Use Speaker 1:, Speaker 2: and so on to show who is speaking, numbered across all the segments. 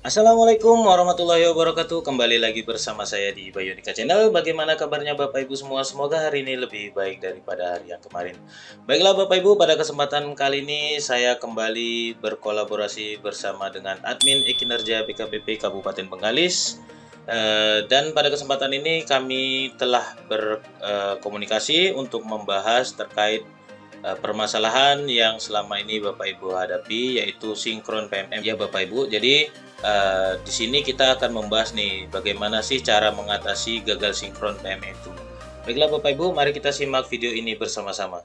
Speaker 1: Assalamualaikum warahmatullahi wabarakatuh. Kembali lagi bersama saya di Bayonika Channel. Bagaimana kabarnya Bapak Ibu semua? Semoga hari ini lebih baik daripada hari yang kemarin. Baiklah Bapak Ibu, pada kesempatan kali ini saya kembali berkolaborasi bersama dengan admin e-kinerja BKPP Kabupaten Bengkalis. Dan pada kesempatan ini kami telah berkomunikasi untuk membahas terkait permasalahan yang selama ini Bapak Ibu hadapi, yaitu sinkron PMM ya Bapak Ibu. Jadi di sini kita akan membahas nih bagaimana sih cara mengatasi gagal sinkron PMM itu. Baiklah Bapak Ibu, mari kita simak video ini bersama-sama.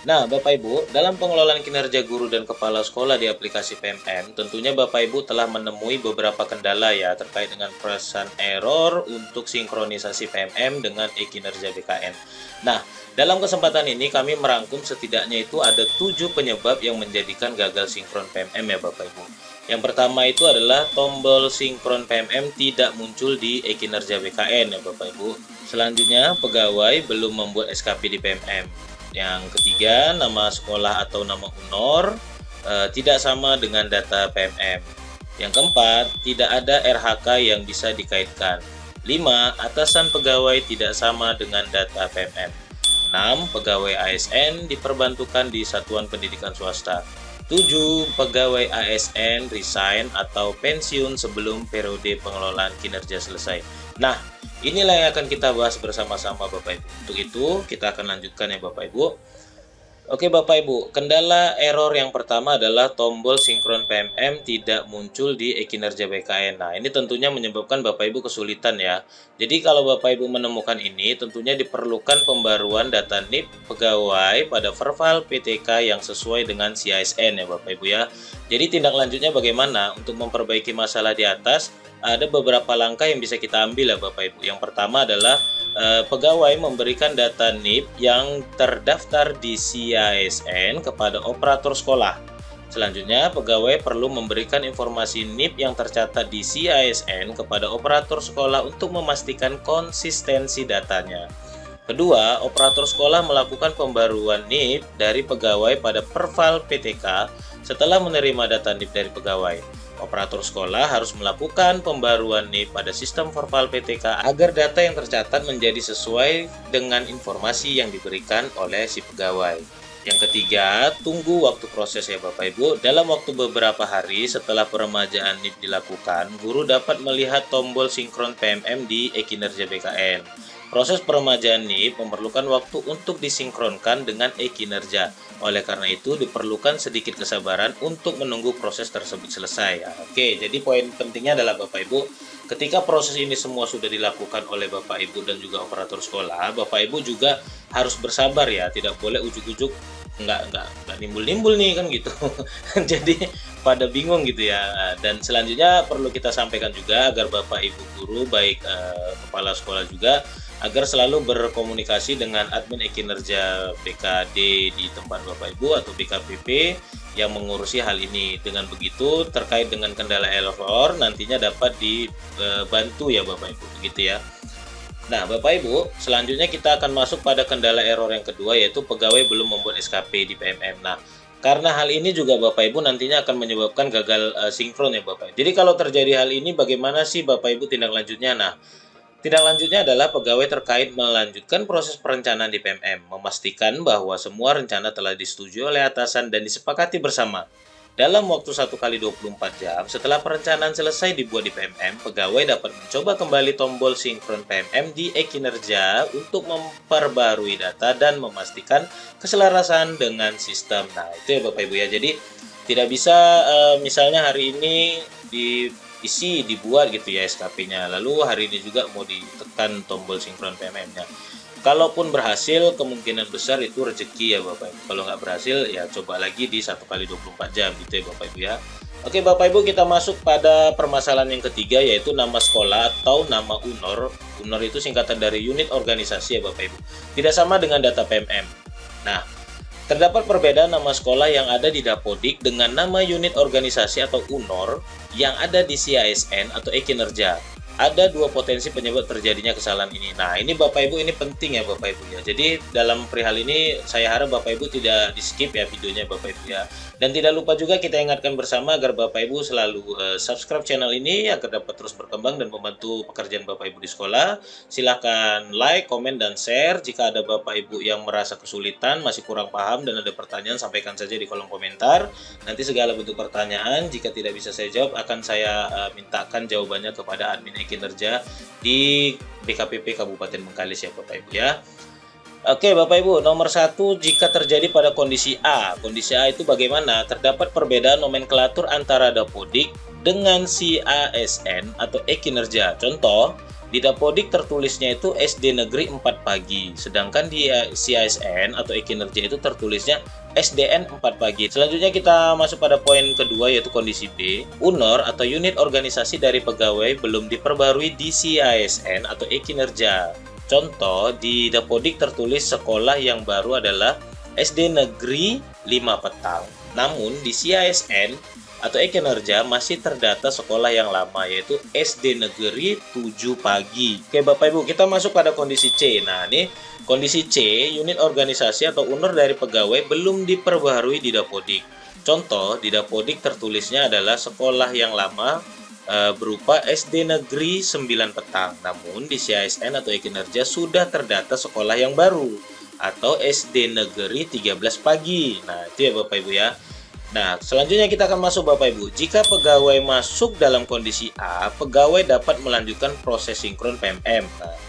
Speaker 1: Nah, Bapak Ibu, dalam pengelolaan kinerja guru dan kepala sekolah di aplikasi PMM, tentunya Bapak Ibu telah menemui beberapa kendala ya terkait dengan perasaan error untuk sinkronisasi PMM dengan e-kinerja BKN. Nah, dalam kesempatan ini kami merangkum setidaknya itu ada 7 penyebab yang menjadikan gagal sinkron PMM ya Bapak Ibu. Yang pertama itu adalah tombol sinkron PMM tidak muncul di e-kinerja BKN ya Bapak Ibu. Selanjutnya, pegawai belum membuat SKP di PMM. Yang ketiga, nama sekolah atau nama UNOR tidak sama dengan data PMM. Yang keempat, tidak ada RHK yang bisa dikaitkan. 5. Atasan pegawai tidak sama dengan data PMM. 6. Pegawai ASN diperbantukan di satuan pendidikan swasta. 7. Pegawai ASN resign atau pensiun sebelum periode pengelolaan kinerja selesai. Nah, inilah yang akan kita bahas bersama-sama Bapak Ibu. Untuk itu, kita akan lanjutkan ya Bapak Ibu. Oke Bapak Ibu, kendala error yang pertama adalah tombol sinkron PMM tidak muncul di e-kinerja BKN. Nah, ini tentunya menyebabkan Bapak Ibu kesulitan ya. Jadi kalau Bapak Ibu menemukan ini, tentunya diperlukan pembaruan data NIP pegawai pada verbal PTK yang sesuai dengan CISN ya Bapak Ibu ya. Jadi tindak lanjutnya bagaimana untuk memperbaiki masalah di atas? Ada beberapa langkah yang bisa kita ambil ya Bapak Ibu. Yang pertama adalah pegawai memberikan data NIP yang terdaftar di CISN kepada operator sekolah. Selanjutnya, pegawai perlu memberikan informasi NIP yang tercatat di CISN kepada operator sekolah untuk memastikan konsistensi datanya. Kedua, operator sekolah melakukan pembaruan NIP dari pegawai pada perval PTK setelah menerima data NIP dari pegawai. Operator sekolah harus melakukan pembaruan NIP pada sistem verbal PTK agar data yang tercatat menjadi sesuai dengan informasi yang diberikan oleh si pegawai. Yang ketiga, tunggu waktu proses ya Bapak Ibu. Dalam waktu beberapa hari setelah peremajaan NIP dilakukan, guru dapat melihat tombol sinkron PMM di e-kinerja BKN. Proses peremajaan NIP memerlukan waktu untuk disinkronkan dengan e-kinerja. Oleh karena itu, diperlukan sedikit kesabaran untuk menunggu proses tersebut selesai. Oke, jadi poin pentingnya adalah Bapak Ibu, ketika proses ini semua sudah dilakukan oleh Bapak Ibu dan juga operator sekolah, Bapak Ibu juga harus bersabar ya, tidak boleh ujuk-ujuk nggak nimbul-nimbul nih kan gitu. Jadi pada bingung gitu ya. Dan selanjutnya perlu kita sampaikan juga agar Bapak Ibu guru baik kepala sekolah juga agar selalu berkomunikasi dengan admin e-kinerja BKD di tempat Bapak Ibu atau BKPP yang mengurusi hal ini. Dengan begitu terkait dengan kendala error nantinya dapat dibantu ya Bapak Ibu, begitu ya. Nah Bapak Ibu, selanjutnya kita akan masuk pada kendala error yang kedua, yaitu pegawai belum membuat SKP di PMM. Nah, karena hal ini juga Bapak Ibu nantinya akan menyebabkan gagal sinkron ya Bapak Ibu. Jadi kalau terjadi hal ini bagaimana sih Bapak Ibu tindak lanjutnya? Nah, tindak lanjutnya adalah pegawai terkait melanjutkan proses perencanaan di PMM, memastikan bahwa semua rencana telah disetujui oleh atasan dan disepakati bersama. Dalam waktu 1x24 jam setelah perencanaan selesai dibuat di PMM, pegawai dapat mencoba kembali tombol sinkron PMM di e-kinerja untuk memperbarui data dan memastikan keselarasan dengan sistem. Nah, itu ya Bapak Ibu ya. Jadi tidak bisa misalnya hari ini dibuat gitu ya SKP-nya, lalu hari ini juga mau ditekan tombol sinkron PMM-nya. Kalaupun berhasil, kemungkinan besar itu rezeki ya Bapak Ibu. Kalau nggak berhasil, ya coba lagi di 1x24 jam gitu ya Bapak Ibu ya. Oke Bapak Ibu, kita masuk pada permasalahan yang ketiga, yaitu nama sekolah atau nama UNOR. UNOR itu singkatan dari unit organisasi ya Bapak Ibu. Tidak sama dengan data PMM. Nah, terdapat perbedaan nama sekolah yang ada di Dapodik dengan nama unit organisasi atau UNOR yang ada di CISN atau e-kinerja. ada dua potensi penyebab terjadinya kesalahan ini. Nah, ini Bapak Ibu, ini penting ya Bapak Ibu ya. Jadi dalam perihal ini saya harap Bapak Ibu tidak di skip ya videonya Bapak Ibu ya. Dan tidak lupa juga kita ingatkan bersama agar Bapak Ibu selalu subscribe channel ini agar dapat terus berkembang dan membantu pekerjaan Bapak Ibu di sekolah. Silahkan like, komen, dan share. Jika ada Bapak Ibu yang merasa kesulitan, masih kurang paham dan ada pertanyaan, sampaikan saja di kolom komentar. Nanti segala bentuk pertanyaan jika tidak bisa saya jawab akan saya mintakan jawabannya kepada admin kinerja di BKPP Kabupaten Bengkalis ya Bapak Ibu ya. Oke Bapak Ibu, nomor 1, jika terjadi pada kondisi A. Kondisi A itu bagaimana? Terdapat perbedaan nomenklatur antara Dapodik dengan CASN atau e-kinerja. Contoh, di Dapodik tertulisnya itu SD Negeri 4 Pagi, sedangkan di CASN atau e-kinerja itu tertulisnya SDN 4 Pagi. Selanjutnya kita masuk pada poin kedua, yaitu kondisi B. UNOR atau unit organisasi dari pegawai belum diperbarui di CASN atau e-kinerja. Contoh, di Dapodik tertulis sekolah yang baru adalah SD Negeri 5 Petang. Namun di CASN atau e-kinerja masih terdata sekolah yang lama, yaitu SD Negeri 7 Pagi. Oke Bapak Ibu, kita masuk pada kondisi C. Nah ini kondisi C, unit organisasi atau UNOR dari pegawai belum diperbaharui di Dapodik. Contoh, di Dapodik tertulisnya adalah sekolah yang lama berupa SD Negeri 9 Petang. Namun di CASN atau e-kinerja sudah terdata sekolah yang baru atau SD Negeri 13 Pagi. Nah itu ya Bapak Ibu ya. Nah, selanjutnya kita akan masuk Bapak Ibu. Jika pegawai masuk dalam kondisi A, pegawai dapat melanjutkan proses sinkron PMM. Nah,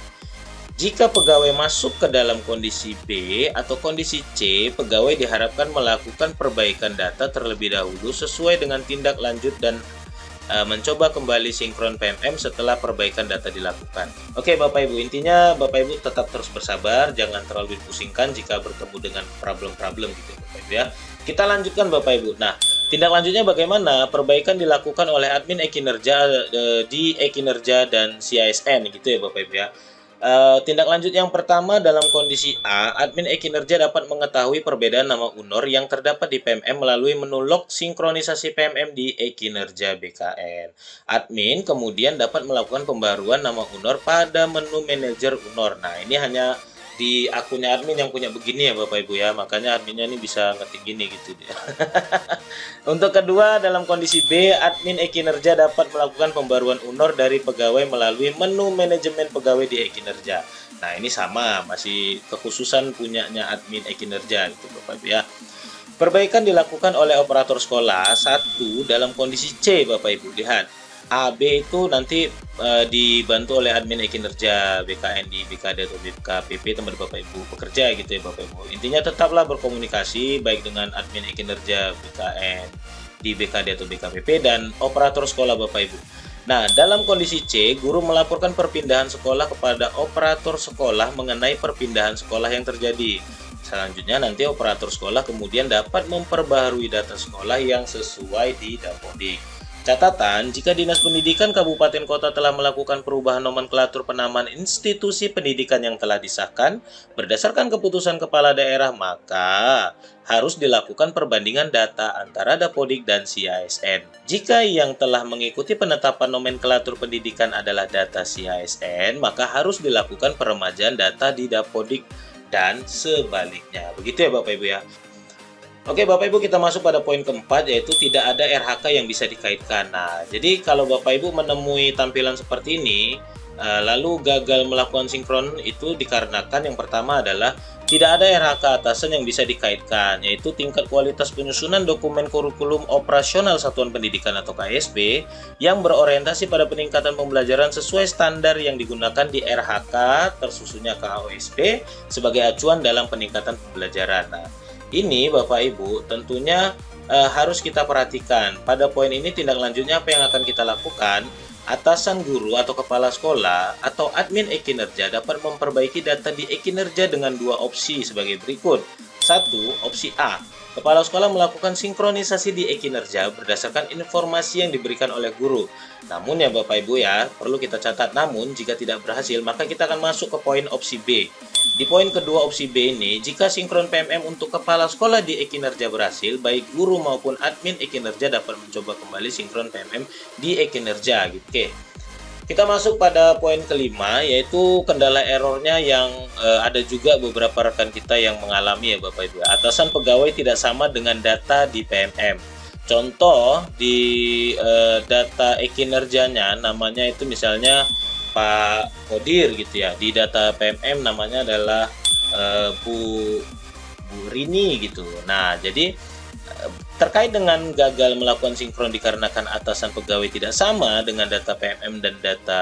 Speaker 1: jika pegawai masuk ke dalam kondisi B atau kondisi C, pegawai diharapkan melakukan perbaikan data terlebih dahulu sesuai dengan tindak lanjut dan mencoba kembali sinkron PMM setelah perbaikan data dilakukan. Oke Bapak Ibu, intinya Bapak Ibu tetap terus bersabar, jangan terlalu dipusingkan jika bertemu dengan problem-problem gitu Bapak Ibu ya. Kita lanjutkan Bapak Ibu. Nah, tindak lanjutnya bagaimana? Perbaikan dilakukan oleh admin e-kinerja di e-kinerja dan CASN gitu ya Bapak Ibu ya. Tindak lanjut yang pertama, dalam kondisi A, admin e-kinerja dapat mengetahui perbedaan nama UNOR yang terdapat di PMM melalui menu log sinkronisasi PMM di e-kinerja BKN. Admin kemudian dapat melakukan pembaruan nama UNOR pada menu manajer UNOR. Nah, ini hanya di akunnya admin yang punya begini ya Bapak Ibu ya, makanya adminnya ini bisa ngetik gini gitu dia. Untuk kedua, dalam kondisi B, admin e-kinerja dapat melakukan pembaruan UNOR dari pegawai melalui menu manajemen pegawai di e-kinerja. Nah ini sama, masih kekhususan punyanya admin e-kinerja gitu Bapak Ibu ya. Perbaikan dilakukan oleh operator sekolah. 1, dalam kondisi C Bapak Ibu, lihat A, B itu nanti dibantu oleh admin e-kinerja BKN di BKD atau BKPP, teman Bapak Ibu pekerja gitu ya Bapak Ibu. Intinya tetaplah berkomunikasi baik dengan admin e-kinerja BKN di BKD atau BKPP dan operator sekolah Bapak Ibu. Nah, dalam kondisi C, guru melaporkan perpindahan sekolah kepada operator sekolah mengenai perpindahan sekolah yang terjadi. Selanjutnya nanti operator sekolah kemudian dapat memperbaharui data sekolah yang sesuai di Dapodik. Catatan, jika Dinas Pendidikan Kabupaten Kota telah melakukan perubahan nomenklatur penamaan institusi pendidikan yang telah disahkan berdasarkan keputusan kepala daerah, maka harus dilakukan perbandingan data antara Dapodik dan CASN. Jika yang telah mengikuti penetapan nomenklatur pendidikan adalah data CASN, maka harus dilakukan peremajaan data di Dapodik dan sebaliknya. Begitu ya Bapak Ibu ya. Oke Bapak Ibu, kita masuk pada poin keempat, yaitu tidak ada RHK yang bisa dikaitkan. Nah, jadi kalau Bapak Ibu menemui tampilan seperti ini, lalu gagal melakukan sinkron, itu dikarenakan yang pertama adalah tidak ada RHK atasan yang bisa dikaitkan, yaitu tingkat kualitas penyusunan dokumen kurikulum operasional satuan pendidikan atau KSP yang berorientasi pada peningkatan pembelajaran sesuai standar yang digunakan di RHK tersusunnya KOSP sebagai acuan dalam peningkatan pembelajaran. Nah, ini Bapak Ibu tentunya harus kita perhatikan. Pada poin ini tindak lanjutnya apa yang akan kita lakukan? Atasan guru atau kepala sekolah atau admin e-kinerja dapat memperbaiki data di e-kinerja dengan dua opsi sebagai berikut. 1. Opsi A. Kepala sekolah melakukan sinkronisasi di e-kinerja berdasarkan informasi yang diberikan oleh guru. Namun ya Bapak Ibu ya, perlu kita catat, namun jika tidak berhasil maka kita akan masuk ke poin opsi B. Di poin kedua opsi B ini, jika sinkron PMM untuk kepala sekolah di e-kinerja berhasil, baik guru maupun admin e-kinerja dapat mencoba kembali sinkron PMM di e-kinerja gitu. Oke. Kita masuk pada poin kelima, yaitu kendala errornya yang ada juga beberapa rekan kita yang mengalami ya Bapak Ibu. Atasan pegawai tidak sama dengan data di PMM. Contoh di data e-kinerjanya namanya itu misalnya Pak Kodir gitu ya. Di data PMM namanya adalah Bu Rini gitu. Nah, jadi terkait dengan gagal melakukan sinkron dikarenakan atasan pegawai tidak sama dengan data PMM dan data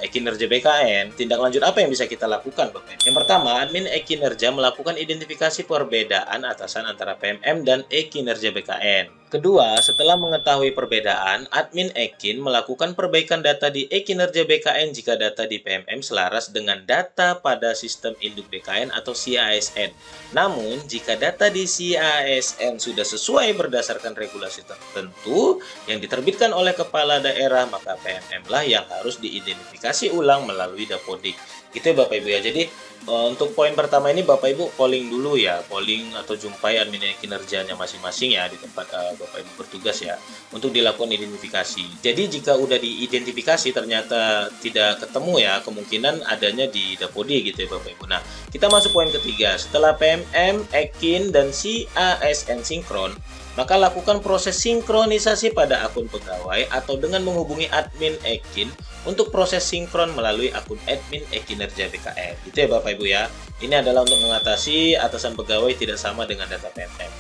Speaker 1: e-kinerja BKN, tindak lanjut apa yang bisa kita lakukan, Bapak? Yang pertama, admin e-kinerja melakukan identifikasi perbedaan atasan antara PMM dan e-kinerja BKN. Kedua, setelah mengetahui perbedaan, admin e-kin melakukan perbaikan data di e-kinerja BKN jika data di PMM selaras dengan data pada sistem induk BKN atau CASN. Namun, jika data di CASN sudah sesuai berdasarkan regulasi tertentu yang diterbitkan oleh kepala daerah, maka PMM lah yang harus diidentifikasi ulang melalui Dapodik. Gitu ya Bapak Ibu ya. Jadi untuk poin pertama ini Bapak Ibu polling dulu ya, polling atau jumpai admin kinerjanya masing-masing ya di tempat Bapak Ibu bertugas ya, untuk dilakukan identifikasi. Jadi jika udah diidentifikasi ternyata tidak ketemu ya, kemungkinan adanya di Dapodik gitu ya Bapak Ibu. Nah, kita masuk poin ketiga. Setelah PMM, ekin dan CASN sinkron, maka lakukan proses sinkronisasi pada akun pegawai atau dengan menghubungi admin ekin untuk proses sinkron melalui akun admin e-kinerja BKN. Gitu ya Bapak Ibu ya. Ini adalah untuk mengatasi atasan pegawai tidak sama dengan data PMM.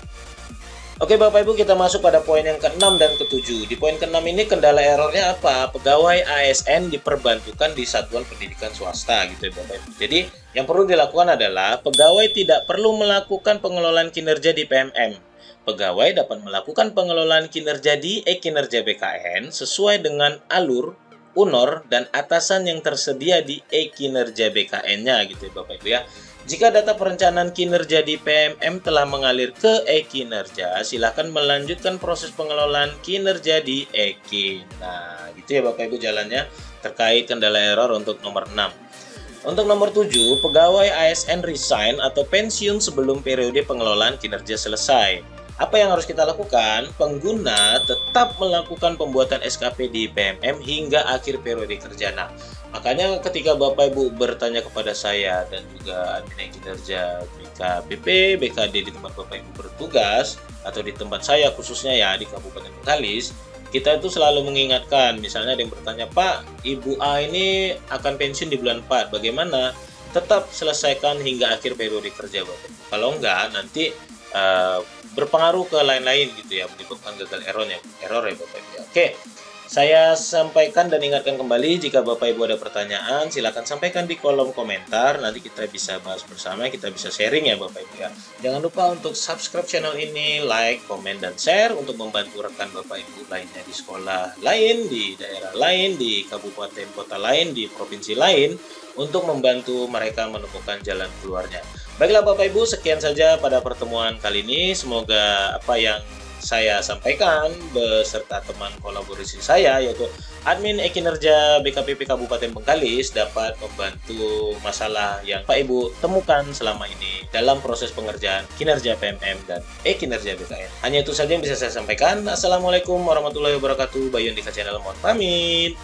Speaker 1: Oke Bapak Ibu, kita masuk pada poin yang ke-6 dan ke-7. Di poin ke-6 ini kendala errornya apa? Pegawai ASN diperbantukan di satuan pendidikan swasta gitu ya Bapak Ibu. Jadi yang perlu dilakukan adalah pegawai tidak perlu melakukan pengelolaan kinerja di PMM. Pegawai dapat melakukan pengelolaan kinerja di e-kinerja BKN sesuai dengan alur, UNOR, dan atasan yang tersedia di e-kinerja BKN-nya gitu ya Bapak Ibu ya. Jika data perencanaan kinerja di PMM telah mengalir ke e-kinerja, silakan melanjutkan proses pengelolaan kinerja di e-kin. Nah, gitu ya Bapak Ibu jalannya terkait kendala error untuk nomor 6. Untuk nomor 7, pegawai ASN resign atau pensiun sebelum periode pengelolaan kinerja selesai. Apa yang harus kita lakukan? Pengguna tetap melakukan pembuatan SKP di PMM hingga akhir periode kerja. Nah, makanya ketika Bapak Ibu bertanya kepada saya dan juga admin kinerja BKPP, BKD di tempat Bapak Ibu bertugas, atau di tempat saya khususnya ya di Kabupaten Bengkalis, kita itu selalu mengingatkan, misalnya ada yang bertanya, Pak, Ibu A ini akan pensiun di bulan 4, bagaimana? Tetap selesaikan hingga akhir periode kerja Bapak Ibu. Kalau enggak, nanti berpengaruh ke lain-lain gitu ya, menyebabkan gagal error ya Bapak Ibu. Oke, saya sampaikan dan ingatkan kembali, jika Bapak Ibu ada pertanyaan silakan sampaikan di kolom komentar, nanti kita bisa bahas bersama, kita bisa sharing ya Bapak Ibu ya. Jangan lupa untuk subscribe channel ini, like, komen, dan share untuk membantu rekan Bapak Ibu lainnya di sekolah lain, di daerah lain, di kabupaten kota lain, di provinsi lain, untuk membantu mereka menemukan jalan keluarnya. Baiklah Bapak Ibu, sekian saja pada pertemuan kali ini. Semoga apa yang saya sampaikan beserta teman kolaborasi saya yaitu admin e-kinerja BKPP Kabupaten Bengkalis dapat membantu masalah yang Pak Ibu temukan selama ini dalam proses pengerjaan kinerja PMM dan e-kinerja BKN. Hanya itu saja yang bisa saya sampaikan. Assalamualaikum warahmatullahi wabarakatuh. Bayu Andika Channel mohon pamit.